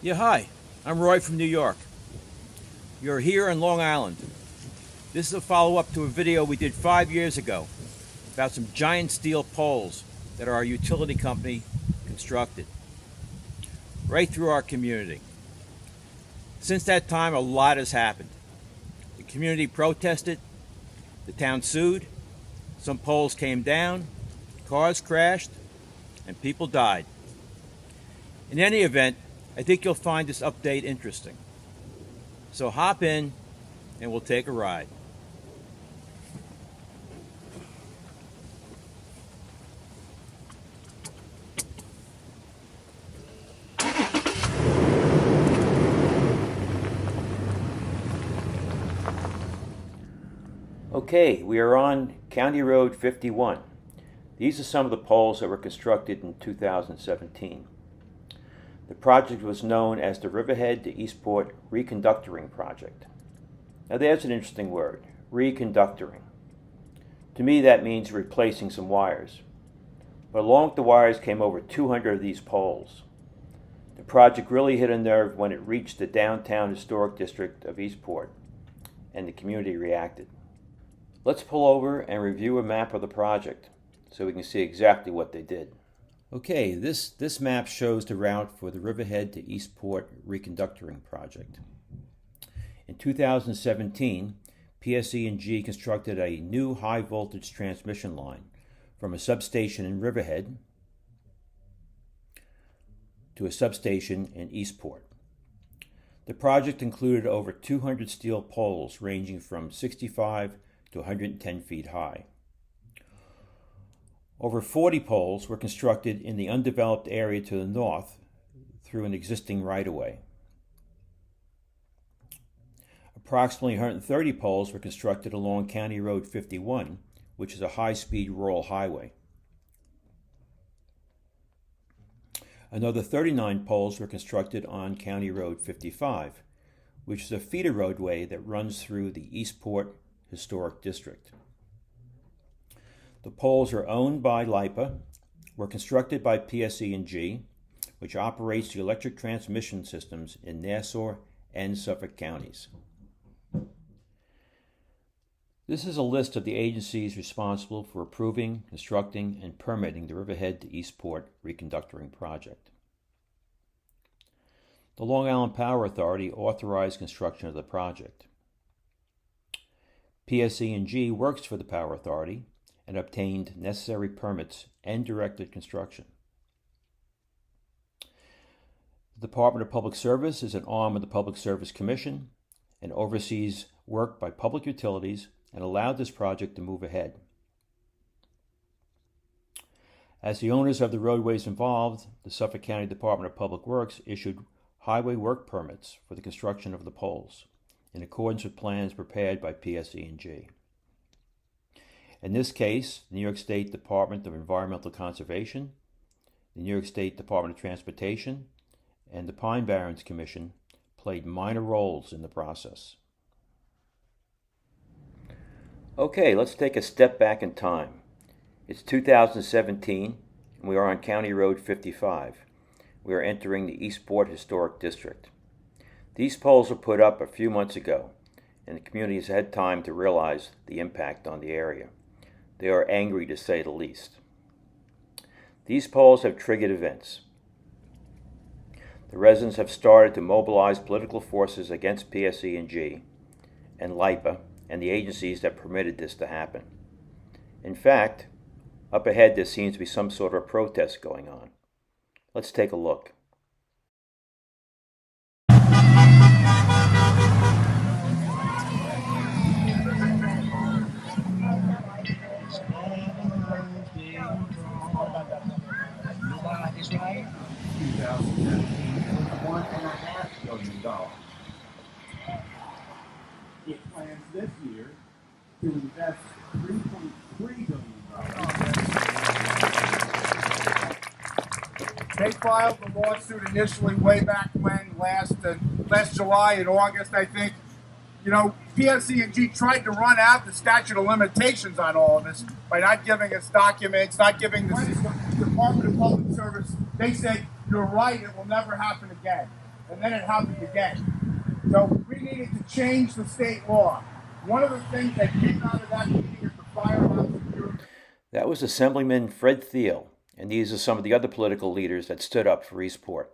Yeah, hi. I'm Roy from New York. You're here in Long Island. This is a follow-up to a video we did 5 years ago about some giant steel poles that our utility company constructed right through our community. Since that time, a lot has happened. The community protested, the town sued, some poles came down, cars crashed, and people died. In any event, I think you'll find this update interesting. So hop in and we'll take a ride. Okay, we are on County Road 51. These are some of the poles that were constructed in 2017. The project was known as the Riverhead to Eastport Reconductoring Project. Now there's an interesting word, reconductoring. To me that means replacing some wires. But along with the wires came over 200 of these poles. The project really hit a nerve when it reached the downtown historic district of Eastport, and the community reacted. Let's pull over and review a map of the project so we can see exactly what they did. Okay, this map shows the route for the Riverhead to Eastport Reconductoring Project. In 2017, PSEG constructed a new high-voltage transmission line from a substation in Riverhead to a substation in Eastport. The project included over 200 steel poles ranging from 65 to 110 feet high. Over 40 poles were constructed in the undeveloped area to the north through an existing right-of-way. Approximately 130 poles were constructed along County Road 51, which is a high-speed rural highway. Another 39 poles were constructed on County Road 55, which is a feeder roadway that runs through the Eastport Historic District. The poles are owned by LIPA, were constructed by PSEG, which operates the electric transmission systems in Nassau and Suffolk counties. This is a list of the agencies responsible for approving, constructing, and permitting the Riverhead to Eastport Reconductoring Project. The Long Island Power Authority authorized construction of the project. PSEG works for the Power Authority and obtained necessary permits and directed construction. The Department of Public Service is an arm of the Public Service Commission and oversees work by public utilities and allowed this project to move ahead. As the owners of the roadways involved, the Suffolk County Department of Public Works issued highway work permits for the construction of the poles in accordance with plans prepared by PSEG. In this case, the New York State Department of Environmental Conservation, the New York State Department of Transportation, and the Pine Barrens Commission played minor roles in the process. Okay, let's take a step back in time. It's 2017, and we are on County Road 55. We are entering the Eastport Historic District. These poles were put up a few months ago, and the community has had time to realize the impact on the area. They are angry, to say the least. These poles have triggered events. The residents have started to mobilize political forces against PSEG and LIPA and the agencies that permitted this to happen. In fact, up ahead there seems to be some sort of protest going on. Let's take a look. $1.5 billion. It plans this year to invest $3.3 billion. They filed the lawsuit initially way back when, last July and August, I think. You know, PSEG tried to run out the statute of limitations on all of this by not giving us documents, not giving the Department of Public Service. They said, you're right, it will never happen again. and then it happened again. So we needed to change the state law. One of the things that came out of that meeting is the firearms security. That was Assemblyman Fred Thiel, and these are some of the other political leaders that stood up for Eastport.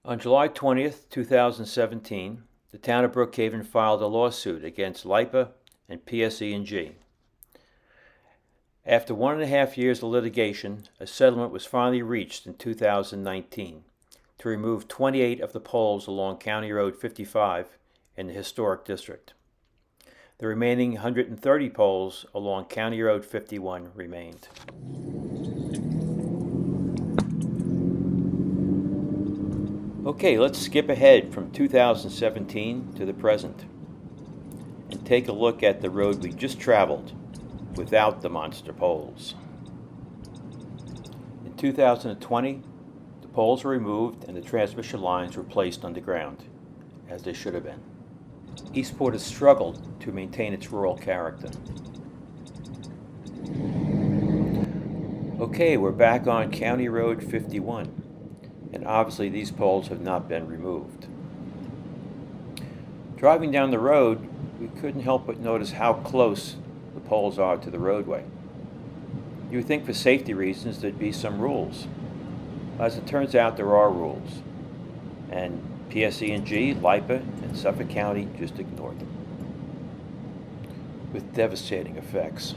On July 20th, 2017, the town of Brookhaven filed a lawsuit against LIPA and PSEG. After 1.5 years of litigation, a settlement was finally reached in 2019 to remove 28 of the poles along County Road 55 in the historic district. The remaining 130 poles along County Road 51 remained. Okay, let's skip ahead from 2017 to the present and take a look at the road we just traveled without the monster poles. In 2020, the poles were removed and the transmission lines were placed underground, as they should have been. Eastport has struggled to maintain its rural character. Okay, we're back on County Road 51, and obviously these poles have not been removed. Driving down the road, we couldn't help but notice how close the poles are to the roadway. You would think for safety reasons there'd be some rules. As it turns out, there are rules, and PSEG, LIPA, and Suffolk County just ignored them, with devastating effects.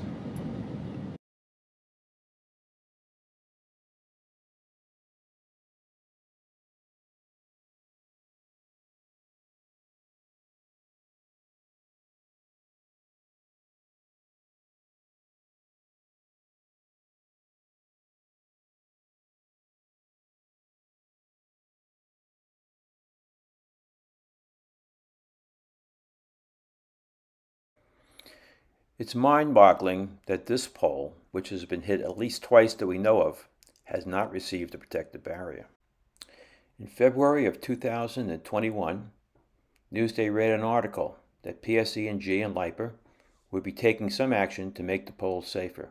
It's mind-boggling that this pole, which has been hit at least twice that we know of, has not received a protective barrier. In February of 2021, Newsday ran an article that PSEG and LIPA would be taking some action to make the poles safer.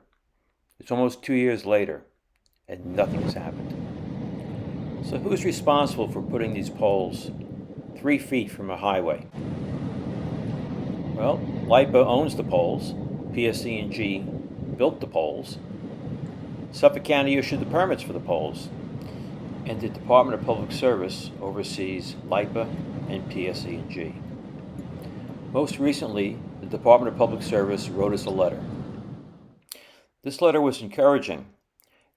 It's almost 2 years later, and nothing has happened. So who's responsible for putting these poles 3 feet from a highway? Well, LIPA owns the poles, PSEG built the poles, Suffolk County issued the permits for the poles, and the Department of Public Service oversees LIPA and PSEG. Most recently, the Department of Public Service wrote us a letter. This letter was encouraging.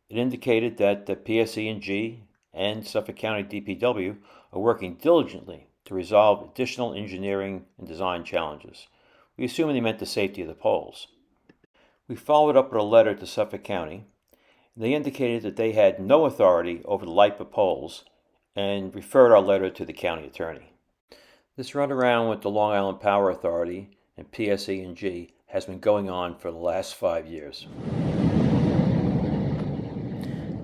It indicated that the PSEG and Suffolk County DPW are working diligently to resolve additional engineering and design challenges. We assume they meant the safety of the poles. We followed up with a letter to Suffolk County. They indicated that they had no authority over the LIPA poles and referred our letter to the county attorney. This runaround with the Long Island Power Authority and PSEG has been going on for the last 5 years.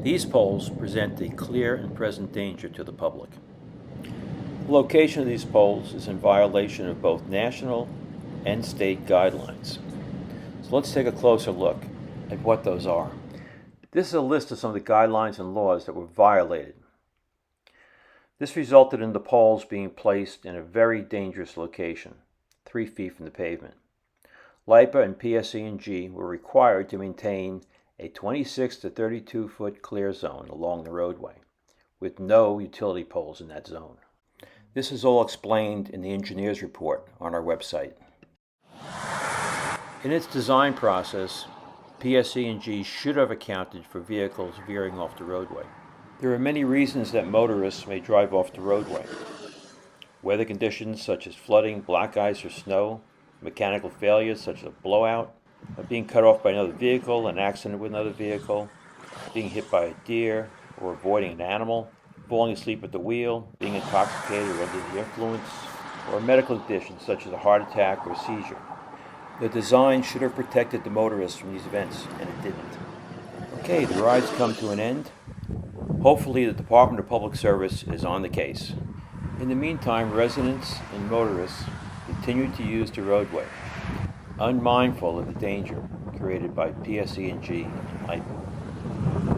These poles present a clear and present danger to the public. The location of these poles is in violation of both national and state guidelines. So let's take a closer look at what those are. This is a list of some of the guidelines and laws that were violated. This resulted in the poles being placed in a very dangerous location, 3 feet from the pavement. LIPA and PSEG were required to maintain a 26 to 32 foot clear zone along the roadway, with no utility poles in that zone. This is all explained in the engineer's report on our website. In its design process, PSEG should have accounted for vehicles veering off the roadway. There are many reasons that motorists may drive off the roadway. Weather conditions such as flooding, black ice, or snow, mechanical failures such as a blowout, being cut off by another vehicle, an accident with another vehicle, being hit by a deer, or avoiding an animal, falling asleep at the wheel, being intoxicated or under the influence, or a medical condition such as a heart attack or seizure. The design should have protected the motorists from these events, and it didn't. Okay, the ride's come to an end. Hopefully the Department of Public Service is on the case. In the meantime, residents and motorists continue to use the roadway, unmindful of the danger created by PSEG and LIPA.